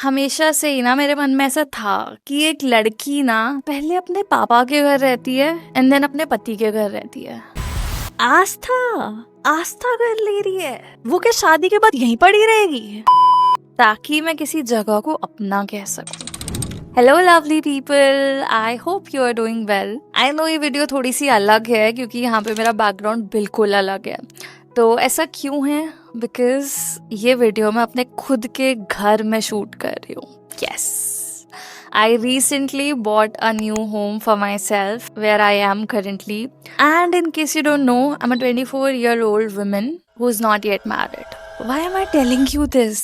हमेशा से ही ना मेरे मन में ऐसा था कि एक लड़की ना पहले अपने पापा के घर रहती है एंड देन अपने पति के घर रहती है। आस्था आस्था कर ले रही है, वो क्या शादी के बाद यहीं पड़ी रहेगी ताकि मैं किसी जगह को अपना कह सकूं। Hello lovely people, I hope you are doing well. I know ये वीडियो थोड़ी सी अलग है क्योंकि यहाँ पे मेरा बैकग्राउंड बिल्कुल अलग है। तो ऐसा क्यों है? बिकॉज ये वीडियो मैं अपने खुद के घर में शूट कर रही हूँ। Yes, I recently bought a new home for myself where I am currently. And in case you don't know, I'm a 24-year-old woman who's not yet married. Why am I telling you this?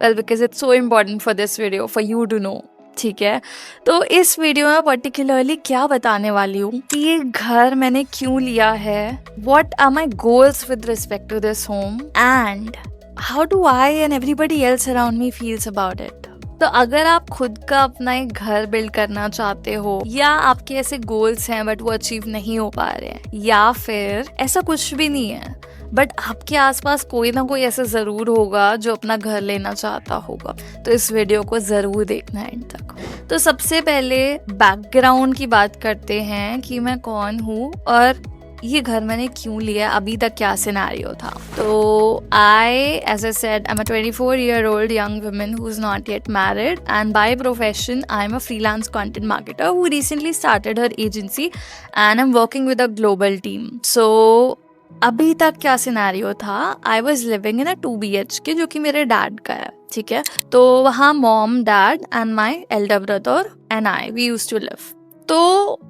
Well, because it's so important for this video for you to know. ठीक है, तो इस video में particularly क्या बताने वाली हूँ कि ये घर मैंने क्यों लिया है, what are my goals with respect to this home and how do I and everybody else around me feels about it. तो अगर आप खुद का अपना एक घर बिल्ड करना चाहते हो या आपके ऐसे गोल्स हैं बट वो अचीव नहीं हो पा रहे हैं, या फिर ऐसा कुछ भी नहीं है बट आपके आसपास कोई ना कोई ऐसा ज़रूर होगा जो अपना घर लेना चाहता होगा, तो इस वीडियो को ज़रूर देखना एंड तक। तो सबसे पहले बैकग्राउंड की बात करते हैं कि मैं कौन हूँ और ये घर मैंने क्यों लिया, अभी तक क्या सिनेरियो था। तो as I said, I'm a 24-year-old young woman who's not yet married, and by profession, I'm a freelance content marketer who recently started her agency, and I'm working with a global team. So अभी तक क्या scenario था, I was living in a 2 BHK जो कि मेरे dad का है, ठीक है। तो वहाँ mom, dad and my elder brother and I we used to live. तो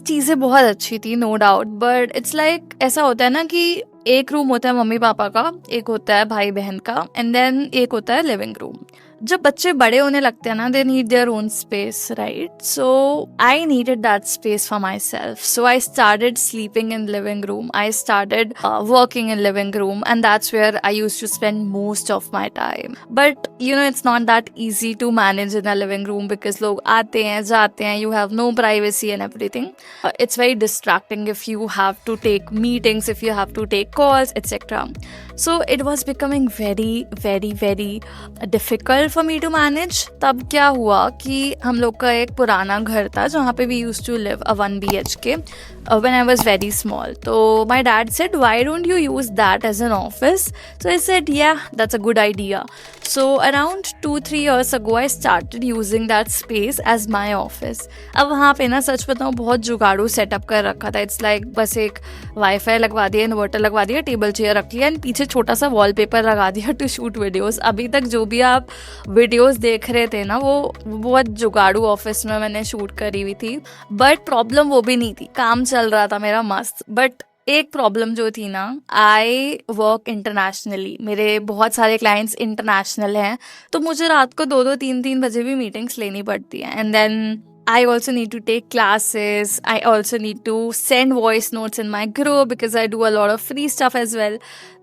चीज़ें बहुत अच्छी थी, no doubt, but it's like ऐसा होता है ना कि एक रूम होता है मम्मी पापा का, एक होता है भाई बहन का, एंड देन एक होता है लिविंग रूम। जब बच्चे बड़े होने लगते हैं ना, they need their own space, right? So I needed that space for my self, so I started sleeping in living room, I started working in living room, and that's where I used to spend most of my time. But you know it's not that easy to manage in a living room because लोग आते हैं जाते हैं, you have no privacy and everything. It's very distracting if you have to take meetings, if you have to take calls, etc. So it was becoming very difficult for me to manage. तब क्या हुआ कि हम लोग का एक पुराना घर था जहाँ पे we used to live a 1 BHK when I was very small. So my dad said, why don't you use that as an office? So I said, yeah, that's a good idea. So around 2-3 years ago I started using that space as my office. अब वहाँ पे ना सच बताऊँ बहुत जुगाड़ू setup कर रखा था. It's like बस एक वाईफाई लगवा दिया, इन्वर्टर लगवा दिया, टेबल चेयर रख लिया एंड पीछे छोटा सा वॉलपेपर लगा दिया टू शूट वीडियोस. अभी तक जो भी आप वीडियोस देख रहे थे ना, वो बहुत जुगाड़ू ऑफिस में मैंने शूट करी हुई थी. बट प्रॉब्लम वो भी नहीं थी, काम चल रहा था मेरा मस्त. बट एक प्रॉब्लम जो थी ना, आई वर्क इंटरनेशनली, मेरे बहुत सारे क्लाइंट्स इंटरनेशनल हैं, तो मुझे रात को 2-2, 3-3 बजे भी मीटिंग्स लेनी पड़ती हैं. And then I also need to take classes. I also need to send voice notes in my group because I do a lot of free stuff as well.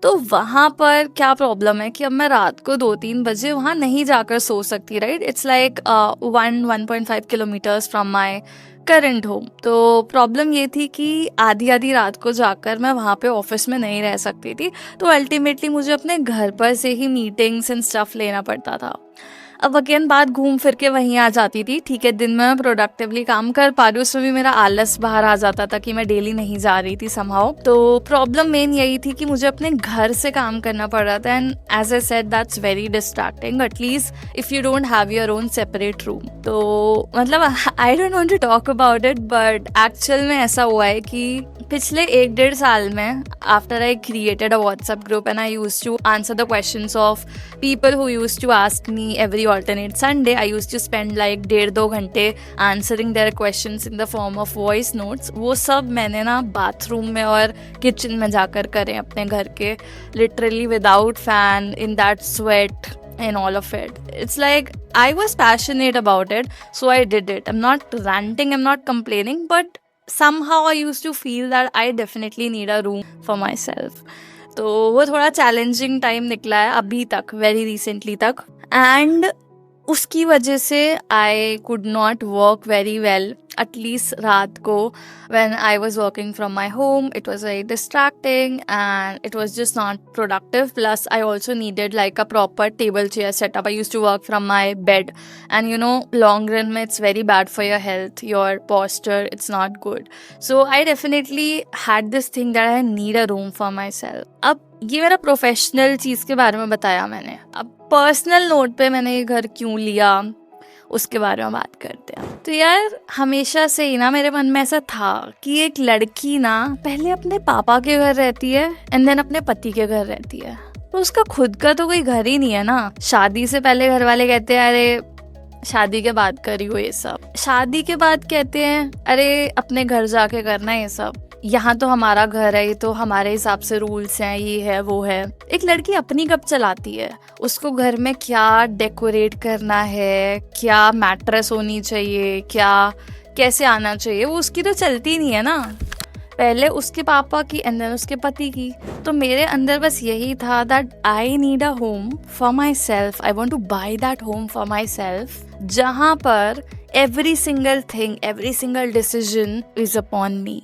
तो वहाँ पर क्या प्रॉब्लम है कि अब मैं रात को 2-3 बजे वहाँ नहीं जाकर सो सकती, right? It's like 1.5 kilometres from my current home. तो प्रॉब्लम ये थी कि आधी रात को जाकर मैं वहाँ पे ऑफिस में नहीं रह सकती थी. तो अल्टीमेटली मुझे अपने घर पर से ही मीटिंग्स एंड स्टफ लेना पड़ता था. अब अगेन बात घूम फिर के वहीं आ जाती थी. ठीक है, दिन में मैं प्रोडक्टिवली काम कर पा रही हूँ, उसमें भी मेरा आलस बाहर आ जाता था कि मैं डेली नहीं जा रही थी समहाउ. तो प्रॉब्लम मेन यही थी कि मुझे अपने घर से काम करना पड़ रहा था. And as I said that's very distracting, at least if you don't have your own separate room. तो मतलब I don't want to talk about it, but actual में ऐसा हुआ है कि पिछले 1-1.5 साल में after I created a WhatsApp group and I used to answer the questions of people who used to ask me every alternate Sunday. I used to spend like 1.5-2 घंटे answering their questions in the form of voice notes. वो सब मैंने ना bathroom में और kitchen में जाकर करें अपने घर के, literally without fan, in that sweat and all of it. It's like I was passionate about it, so I did it. I'm not ranting, I'm not complaining, but somehow I used to feel that I definitely need a room for myself. तो वो थोड़ा challenging time निकला है अभी तक, very recently तक. And उसकी वजह से I could not work very well, at least रात को when I was working from my home. It was very distracting and it was just not productive. Plus, I also needed like a proper table chair setup. I used to work from my bed, and you know, long run mein it's very bad for your health, your posture. It's not good. So I definitely had this thing that I need a room for myself. अब ये मेरा professional चीज़ के बारे में बताया मैंने. अब personal note पे मैंने ये घर क्यों लिया उसके बारे में बात करते हैं. तो यार हमेशा से ही ना मेरे मन में ऐसा था कि एक लड़की ना पहले अपने पापा के घर रहती है एंड देन अपने पति के घर रहती है, तो उसका खुद का तो कोई घर ही नहीं है ना. शादी से पहले घर वाले कहते हैं अरे शादी के बाद करी हो ये सब, शादी के बाद कहते हैं अरे अपने घर जाके करना है ये सब, यहाँ तो हमारा घर है, ये तो हमारे हिसाब से रूल्स हैं, ये है वो है. एक लड़की अपनी कब चलाती है? उसको घर में क्या डेकोरेट करना है, क्या मैट्रेस होनी चाहिए, क्या कैसे आना चाहिए, वो उसकी तो चलती नहीं है ना. पहले उसके पापा की एंड देन उसके पति की. तो मेरे अंदर बस यही था that I need a home for my self. I want two by that home for my self, जहाँ पर every single thing, every single decision is upon मी.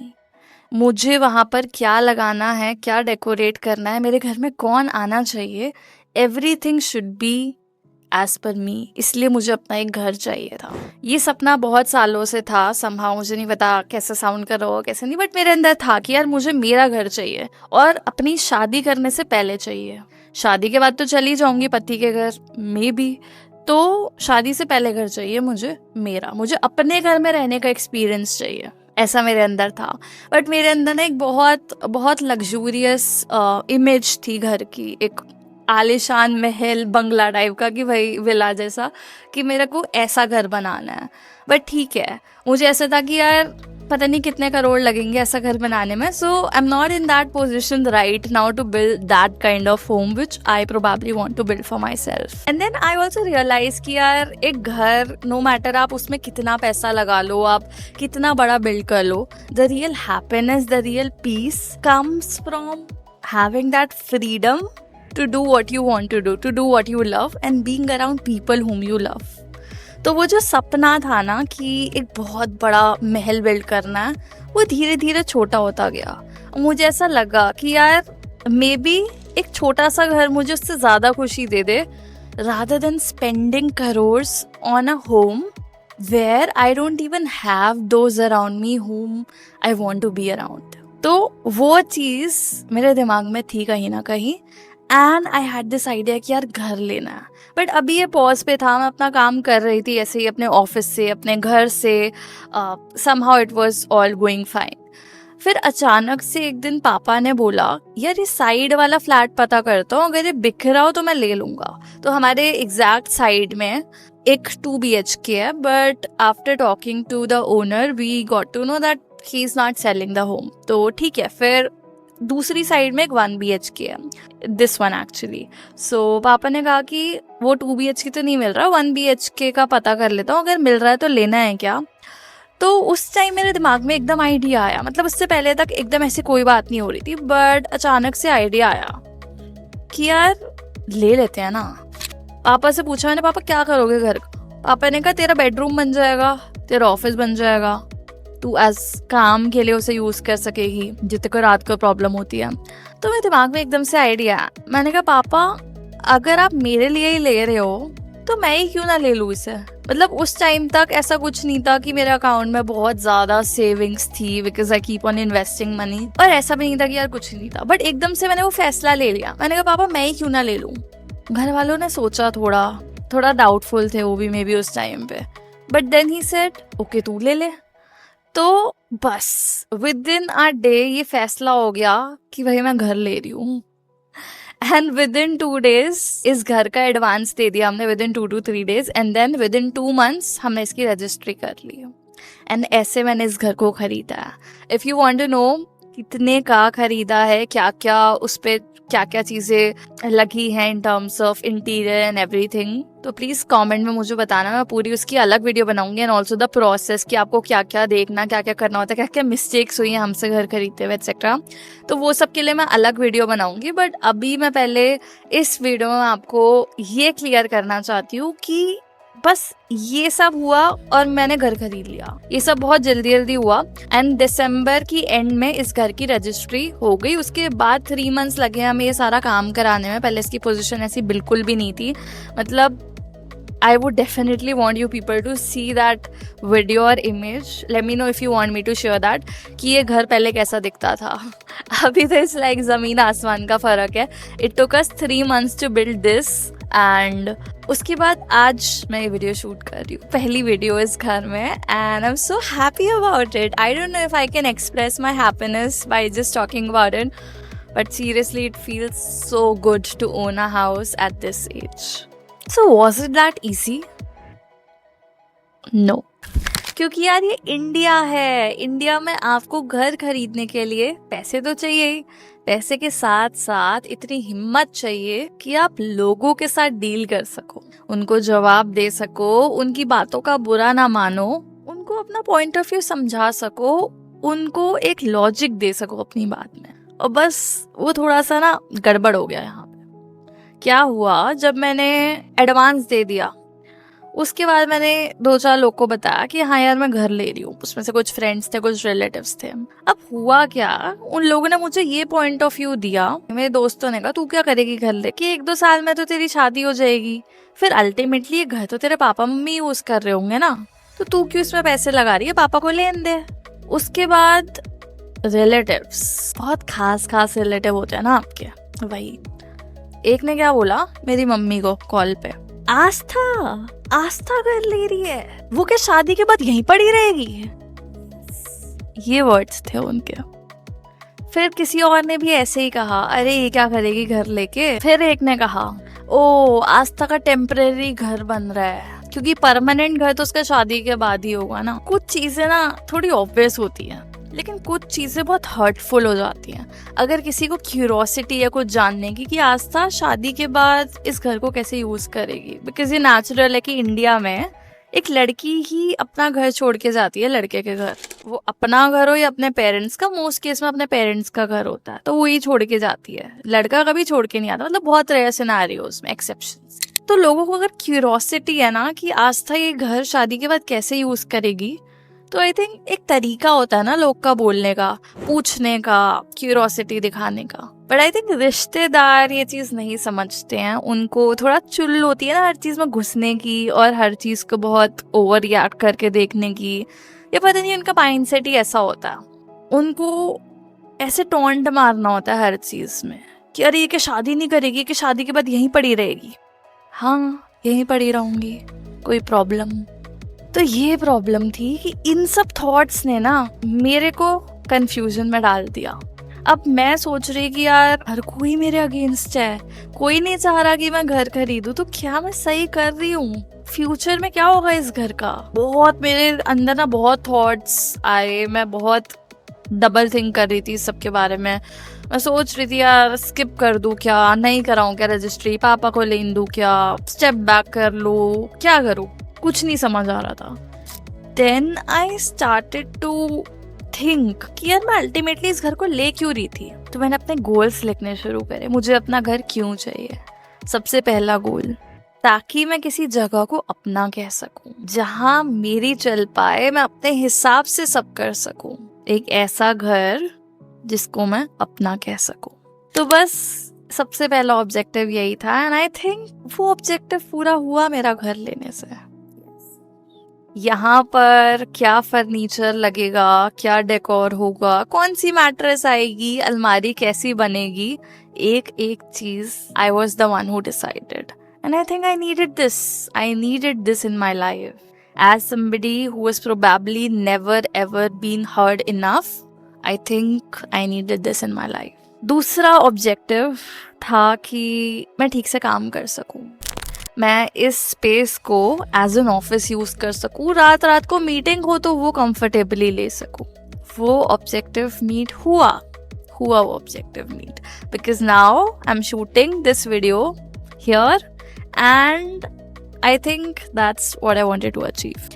मुझे वहाँ पर क्या लगाना है, क्या डेकोरेट करना है, मेरे घर में कौन आना चाहिए, everything should be as per मी. इसलिए मुझे अपना एक घर चाहिए था. ये सपना बहुत सालों से था. समहाउ मुझे नहीं पता कैसे साउंड कर रहा हो कैसे नहीं, बट मेरे अंदर था कि यार मुझे मेरा घर चाहिए और अपनी शादी करने से पहले चाहिए. शादी के बाद तो चली जाऊंगी पति के घर में भी, तो शादी से पहले घर चाहिए मुझे मेरा. मुझे अपने घर में रहने का एक्सपीरियंस चाहिए, ऐसा मेरे अंदर था. बट मेरे अंदर ना एक बहुत बहुत लग्जूरियस इमेज थी घर की, एक आलिशान महल बंगला टाइप का, कि भाई विला जैसा, कि मेरे को ऐसा घर बनाना है. बट ठीक है, मुझे ऐसा था कि यार पता नहीं कितने करोड़ लगेंगे ऐसा घर बनाने में. So I am not in that position right now to build that kind of home which I probably want to build for my self. And then I also realise कि यार एक घर, नो मैटर आप उसमें कितना पैसा लगा लो, आप कितना बड़ा बिल्ड कर लो, the real happiness, the real peace comes from having that freedom to do what you want to do, to do what you love and being around people whom you love. तो वो जो सपना था ना कि एक बहुत बड़ा महल बिल्ड करना है, वो धीरे धीरे छोटा होता गया. मुझे ऐसा लगा कि यार मे बी एक छोटा सा घर मुझे उससे ज़्यादा खुशी दे दे, rather than spending crores on a home where I don't even have those around me whom I want to be around. तो वो चीज़ मेरे दिमाग में थी कहीं ना कहीं, and I had this idea कि यार घर लेना है. बट अभी ये पॉज पे था, मैं अपना काम कर रही थी ऐसे ही अपने ऑफिस से, अपने घर से. Somehow it was all going fine. फिर अचानक से एक दिन पापा ने बोला यार ये साइड वाला फ्लैट पता करता हूँ, अगर ये बिक रहा हो तो मैं ले लूँगा. तो हमारे एग्जैक्ट साइड में एक 2 BHK है, but after talking to the owner we got to know that he is not selling the home. तो ठीक है, फिर दूसरी साइड में एक 1 BHK है, दिस वन एक्चुअली. सो पापा ने कहा कि वो 2 BHK तो नहीं मिल रहा, 1 BHK का पता कर लेता हूँ, अगर मिल रहा है तो लेना है क्या. तो उस टाइम मेरे दिमाग में एकदम आइडिया आया, मतलब उससे पहले तक एकदम ऐसी कोई बात नहीं हो रही थी, बट अचानक से आइडिया आया कि यार ले लेते हैं ना. पापा से पूछा मैंने, पापा क्या करोगे घर का? पापा ने कहा तेरा बेडरूम बन जाएगा, तेरा ऑफिस बन जाएगा, तू एज काम के लिए उसे यूज़ कर सकेगी जितने को रात को प्रॉब्लम होती है. तो मेरे दिमाग में एकदम से आइडिया, मैंने कहा पापा अगर आप मेरे लिए ही ले रहे हो तो मैं ही क्यों ना ले लूँ इसे. मतलब उस टाइम तक ऐसा कुछ नहीं था कि मेरे अकाउंट में बहुत ज़्यादा सेविंग्स थी, because I keep on investing money, और ऐसा भी नहीं था कि यार कुछ नहीं था. बट एकदम से मैंने वो फैसला ले लिया, मैंने कहा पापा मैं ही क्यों ना ले लूँ. घर वालों ने सोचा, थोड़ा डाउटफुल थे वो भी मे बी उस टाइम पे, but then he said okay तू ले ले. तो बस विद इन अ डे ये फैसला हो गया कि भाई मैं घर ले रही हूँ. एंड विद इन 2 days इस घर का एडवांस दे दिया हमने, within 2 to 3 days, and then within 2 months हमने इसकी रजिस्ट्री कर ली. एंड ऐसे मैंने इस घर को खरीदा. If you want to know कितने का खरीदा है, क्या क्या उस पर क्या क्या चीज़ें लगी हैं in terms of interior and everything, तो प्लीज़ कमेंट में मुझे बताना. मैं पूरी उसकी अलग वीडियो बनाऊंगी, एंड ऑल्सो द प्रोसेस कि आपको क्या क्या देखना, क्या क्या करना होता है, क्या क्या मिस्टेक्स हुई हैं हमसे घर खरीदते हुए एक्सेट्रा. तो वो सब के लिए मैं अलग वीडियो बनाऊंगी. बट अभी मैं पहले इस वीडियो में आपको ये क्लियर करना चाहती हूँ कि बस ये सब हुआ और मैंने घर खरीद लिया। ये सब बहुत जल्दी जल्दी हुआ एंड दिसंबर की एंड में इस घर की रजिस्ट्री हो गई। उसके बाद 3 मंथ्स लगे हमें ये सारा काम कराने में। पहले इसकी पोजीशन ऐसी बिल्कुल भी नहीं थी। मतलब I would definitely want you people to see that video or image. Let me know if you want me to share that. कि ये घर पहले कैसा दिखता था। अभी तो इट्स लाइक ज़मीन आसमान का फ़र्क है। It took us 3 months to build this and उसके बाद आज मैं ये वीडियो शूट कर रही हूँ, पहली वीडियो इस घर में and I'm so happy about it. I don't know if I can express my happiness by just talking about it, but seriously it feels so good to own a house at this age. So was it that easy? No. क्योंकि यार ये India है। India में आपको घर खरीदने के लिए पैसे तो चाहिए ही, पैसे के साथ साथ इतनी हिम्मत चाहिए कि आप लोगों के साथ डील कर सको, उनको जवाब दे सको, उनकी बातों का बुरा ना मानो, उनको अपना पॉइंट ऑफ व्यू समझा सको, उनको एक लॉजिक दे सको अपनी बात में। और बस वो थोड़ा सा ना गड़बड़ हो गया यहाँ पे। क्या हुआ, जब मैंने एडवांस दे दिया उसके बाद मैंने 2-4 लोग को बताया कि हाँ यार मैं घर ले रही हूँ। उसमें से कुछ फ्रेंड्स थे, कुछ रिलेटिव्स थे। अब हुआ क्या, उन लोगों ने मुझे ये पॉइंट ऑफ व्यू दिया, मेरे दोस्तों ने कहा तू क्या करेगी घर लेके, 1-2 साल में तो तेरी शादी हो जाएगी, फिर अल्टीमेटली ये घर तो तेरे पापा मम्मी यूज कर रहे होंगे ना, तो तू क्यों इसमें पैसे लगा रही है, पापा को लेने दे। उसके बाद रिलेटिव्स, बहुत खास रिलेटिव होते हैं ना आपके, वही एक ने क्या बोला मेरी मम्मी को कॉल पे, आस्था घर ले रही है, वो क्या शादी के बाद यहीं पड़ी रहेगी। ये वर्ड्स थे उनके। फिर किसी और ने भी ऐसे ही कहा, अरे ये क्या करेगी घर लेके। फिर एक ने कहा, ओ आस्था का टेम्परेरी घर बन रहा है, क्योंकि परमानेंट घर तो उसका शादी के बाद ही होगा ना। कुछ चीजें ना थोड़ी ऑब्वियस होती हैं, लेकिन कुछ चीज़ें बहुत हर्टफुल हो जाती हैं। अगर किसी को क्यूरोसिटी है कुछ जानने की कि आस्था शादी के बाद इस घर को कैसे यूज़ करेगी, बिकॉज ये नेचुरल है कि इंडिया में एक लड़की ही अपना घर छोड़ के जाती है लड़के के घर। वो अपना घर हो या अपने पेरेंट्स का, मोस्ट केस में अपने पेरेंट्स का घर होता है, तो वो ही छोड़ के जाती है, लड़का कभी छोड़ के नहीं आता। मतलब बहुत रेयर सिनेरियोज में एक्सेप्शंस। तो लोगों को अगर क्यूरोसिटी है ना कि आस्था ये घर शादी के बाद कैसे यूज़ करेगी, तो आई थिंक एक तरीका होता है ना लोग का बोलने का, पूछने का, क्यूरोसिटी दिखाने का। बट आई थिंक रिश्तेदार ये चीज़ नहीं समझते हैं। उनको थोड़ा चुल होती है ना हर चीज़ में घुसने की और हर चीज़ को बहुत ओवर रिएक्ट करके देखने की। ये पता नहीं उनका माइंडसेट ही ऐसा होता है। उनको ऐसे टॉन्ट मारना होता है हर चीज़ में कि अरे ये क्या शादी नहीं करेगी, कि शादी के बाद यहीं पड़ी रहेगी। हाँ यहीं पड़ी रहूँगी, कोई प्रॉब्लम। तो ये प्रॉब्लम थी कि इन सब थॉट्स ने ना मेरे को कंफ्यूजन में डाल दिया। अब मैं सोच रही कि यार हर कोई मेरे अगेंस्ट है, कोई नहीं चाह रहा कि मैं घर खरीदूं, तो क्या मैं सही कर रही हूँ, फ्यूचर में क्या होगा इस घर का। बहुत मेरे अंदर ना बहुत थॉट्स आए, मैं बहुत डबल थिंक कर रही थी इस सब के बारे में। मैं सोच रही थी यार स्किप कर दूं क्या, नहीं कराऊं क्या रजिस्ट्री, पापा को लेन दूं क्या, स्टेप बैक कर लूं, क्या करूं, कुछ नहीं समझ आ रहा था। Then I started to think कि यार मैं अल्टीमेटली इस घर को ले क्यों रही थी। तो मैंने अपने गोल्स लिखने शुरू करे, मुझे अपना घर क्यों चाहिए। सबसे पहला गोल, ताकि मैं किसी जगह को अपना कह सकूं, जहां मेरी चल पाए, मैं अपने हिसाब से सब कर सकूं। एक ऐसा घर जिसको मैं अपना कह सकूं। तो बस सबसे पहला ऑब्जेक्टिव यही था एंड आई थिंक वो ऑब्जेक्टिव पूरा हुआ मेरा घर लेने से। यहाँ पर क्या फर्नीचर लगेगा, क्या डेकोर होगा, कौन सी मैट्रेस आएगी, अलमारी कैसी बनेगी, एक एक चीज I was the one who decided and I think I needed this in my life as somebody who has probably never ever been heard enough. I think I needed this in my life. दूसरा objective था कि मैं ठीक से काम कर सकूं, मैं इस स्पेस को एज एन ऑफिस यूज कर सकूं, रात को मीटिंग हो तो वो कंफर्टेबली ले सकूं। वो ऑब्जेक्टिव मीट हुआ वो objective meet, because now I am shooting this video here and I think that's what I wanted to achieve.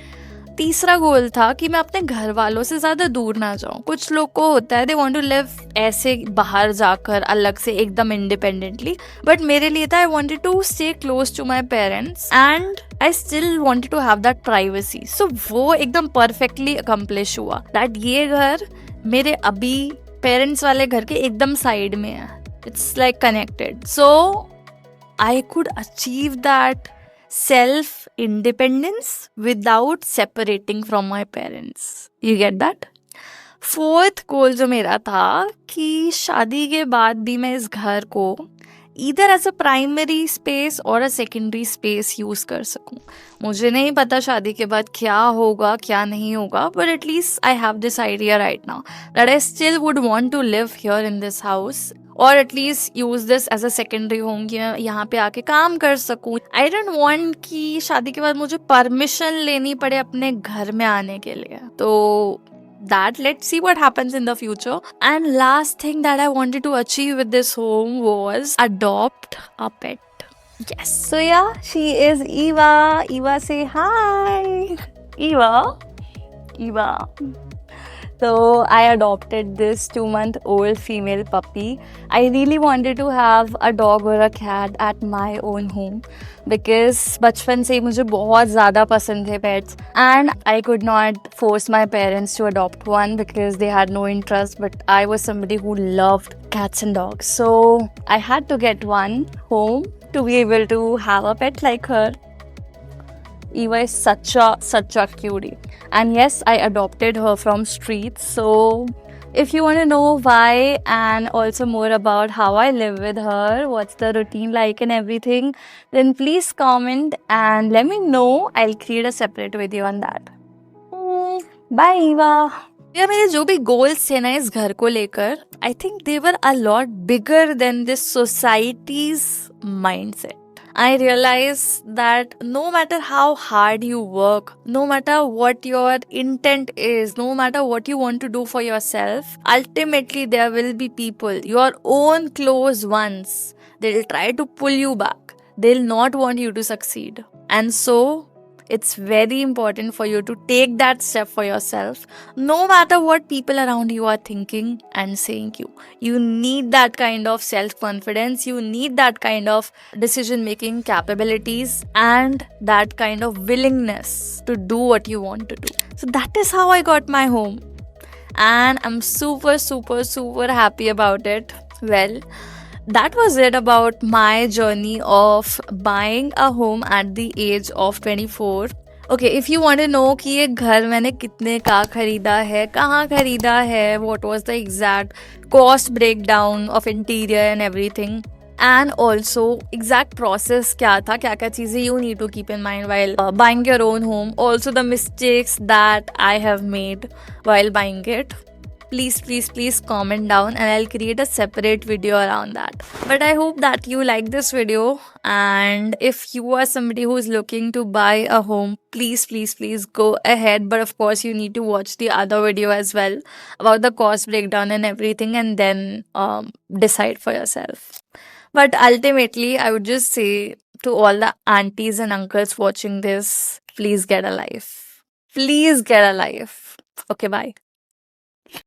तीसरा गोल था कि मैं अपने घर वालों से ज्यादा दूर ना जाऊं। कुछ लोग को होता है दे वांट टू लिव ऐसे बाहर जाकर अलग से एकदम इंडिपेंडेंटली, बट मेरे लिए था I wanted to stay close to my parents and I still wanted to have that privacy. So वो एकदम परफेक्टली अकम्प्लिश हुआ दैट ये घर मेरे अभी पेरेंट्स वाले घर के एकदम साइड में है, it's like connected. So I could achieve that self independence without separating from my parents. You get that? Fourth goal जो मेरा था कि शादी के बाद भी मैं इस घर को इधर एज अ प्राइमरी स्पेस और अ सेकेंडरी स्पेस यूज कर सकूं। मुझे नहीं पता शादी के बाद क्या होगा क्या नहीं होगा, but at least I have this idea right now that I still would want to live here in this house और at least use this as a secondary home कि यहाँ पे आके काम कर सकूं। आई डोंट वांट कि शादी के बाद मुझे परमिशन लेनी पड़े अपने घर में आने के लिए। तो that let's see what happens in the future. And last thing that I wanted to achieve with this home was adopt a pet. Yes, so yeah, she is Eva. Eva, say hi. Eva. So I adopted this 2-month-old female puppy. I really wanted to have a dog or a cat at my own home because बचपन से ही मुझे बहुत ज़्यादा पसंद थे pets and I could not force my parents to adopt one because they had no interest, but I was somebody who loved cats and dogs. So I had to get one home to be able to have a pet like her. Eva is such a cutie. And yes, I adopted her from streets. So if you want to know why and also more about how I live with her, what's the routine like and everything, then please comment and let me know. I'll create a separate video on that. Bye Eva. यार मेरे जो भी goals थे ना इस घर को लेकर, I think they were a lot bigger than this societies mindset. I realize that no matter how hard you work, no matter what your intent is, no matter what you want to do for yourself, ultimately there will be people, your own close ones, they'll try to pull you back. They'll not want you to succeed. And so, it's very important for you to take that step for yourself, no matter what people around you are thinking and saying you. You need that kind of self-confidence, you need that kind of decision-making capabilities and that kind of willingness to do what you want to do. So that is how I got my home. And I'm super happy about it. Well, that was it about my journey of buying a home at the age of 24. Okay, if you want to know कि ये घर मैंने कितने का खरीदा है, कहाँ खरीदा है, what was the exact cost breakdown of interior and everything, and also exact process क्या था, क्या क्या चीज़ें you need to keep in mind while buying your own home, also the mistakes that I have made while buying it, please comment down and I'll create a separate video around that. But I hope that you like this video, and if you are somebody who is looking to buy a home, please go ahead. But of course you need to watch the other video as well about the cost breakdown and everything, and then decide for yourself. But ultimately I would just say to all the aunties and uncles watching this, please get a life. Okay, bye.